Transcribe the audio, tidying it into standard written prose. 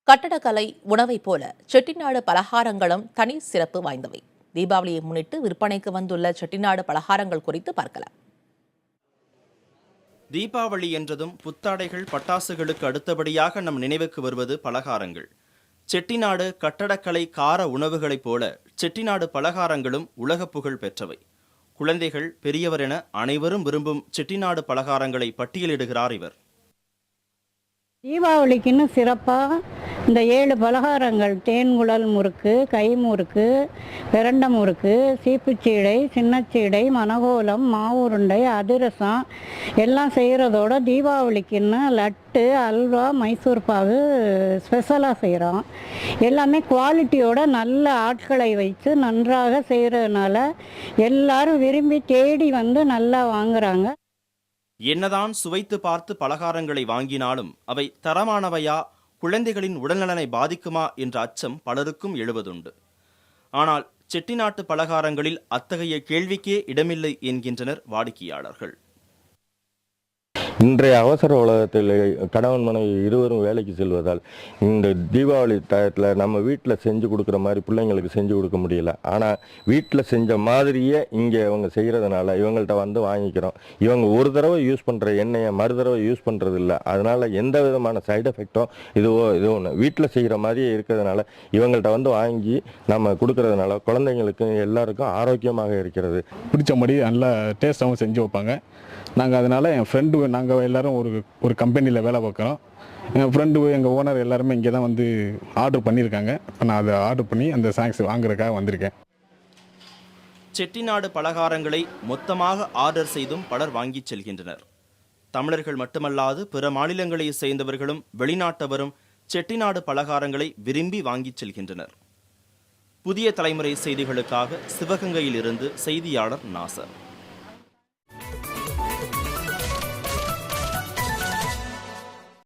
கட்டடக்கலை உணவைப் போல செட்டிநாடு பலகாரங்களும் தனி சிறப்பு வாய்ந்தவை. தீபாவளியை முன்னிட்டு விற்பனைக்கு வந்துள்ள செட்டிநாடு பலகாரங்கள் குறித்து பார்க்கலாம். தீபாவளி என்றதும் புத்தாடைகள், பட்டாசுகளுக்கு அடுத்தபடியாக நம் நினைவுக்கு வருவது பலகாரங்கள். செட்டிநாடு கட்டடக்கலை கார உணவுகளைப் போல செட்டிநாடு பலகாரங்களும் உலக புகழ் பெற்றவை. குழந்தைகள், பெரியவர் என அனைவரும் விரும்பும் செட்டிநாடு பலகாரங்களை பட்டியலிடுகிறார் இவர். தீபாவளிக்குன்னு சிறப்பாக இந்த 7 பலகாரங்கள்: தேன்குழல் முறுக்கு, கை முறுக்கு, பிரண்ட முறுக்கு, சீப்புச்சீடை, சின்னச்சீடை, மணகோலம், மாவுருண்டை, அதிரசம் எல்லாம் செய்கிறதோட தீபாவளிக்குன்னு லட்டு, அல்வா, மைசூர் பாகு ஸ்பெஷலாக செய்கிறோம். எல்லாமே குவாலிட்டியோட நல்ல ஆட்களை வைத்து நன்றாக செய்கிறதுனால எல்லாரும் விரும்பி தேடி வந்து நல்லா வாங்குறாங்க. என்னதான் சுவைத்து பார்த்து பலகாரங்களை வாங்கினாலும் அவை தரமானவையா, குழந்தைகளின் உடல்நலனை பாதிக்குமா என்ற அச்சம் பலருக்கும் எழுவதுண்டு. ஆனால் செட்டிநாட்டு பலகாரங்களில் அத்தகைய கேள்விக்கே இடமில்லை என்கின்றனர் வாடிக்கையாளர்கள். இன்றைய அவசர உலகத்தில் கணவன் மனைவி இருவரும் வேலைக்கு செல்வதால் இந்த தீபாவளி டயத்தில் நம்ம வீட்டில் செஞ்சு கொடுக்குற மாதிரி பிள்ளைங்களுக்கு செஞ்சு கொடுக்க முடியல. ஆனால் வீட்டில் செஞ்ச மாதிரியே இங்கே இவங்க செய்கிறதுனால இவங்கள்ட்ட வந்து வாங்கிக்கிறோம். இவங்க ஒரு தடவை யூஸ் பண்ணுற எண்ணெயை மறு தடவை யூஸ் பண்ணுறது இல்லை. அதனால் எந்த விதமான சைடு எஃபெக்டும் இது ஒன்று வீட்டில் செய்கிற மாதிரியே இருக்கிறதுனால இவங்கள்ட்ட வந்து வாங்கி நம்ம கொடுக்கறதுனால குழந்தைங்களுக்கு எல்லாருக்கும் ஆரோக்கியமாக இருக்கிறது. பிடிச்சபடி நல்லா டேஸ்ட்டாகவும் செஞ்சு வைப்பாங்க. நாங்கள் அதனால் என் ஃப்ரெண்டு, நாங்கள் எல்லோரும் ஒரு கம்பெனியில் வேலை பார்க்குறோம். என் ஃப்ரெண்டு, எங்கள் ஓனர் எல்லாருமே இங்கே தான் வந்து ஆர்டர் பண்ணியிருக்காங்க. இப்போ நான் அதை ஆர்டர் பண்ணி அந்த ஸ்நாக்ஸ் வாங்குறதுக்காக வந்திருக்கேன். செட்டிநாடு பலகாரங்களை மொத்தமாக ஆர்டர் செய்தும் பலர் வாங்கிச் செல்கின்றனர். தமிழர்கள் மட்டுமல்லாது பிற மாநிலங்களை சேர்ந்தவர்களும் வெளிநாட்டவரும் செட்டிநாடு பலகாரங்களை விரும்பி வாங்கிச் செல்கின்றனர். புதிய தலைமுறை செய்திகளுக்காக சிவகங்கையில் இருந்து செய்தியாளர் நாசர்.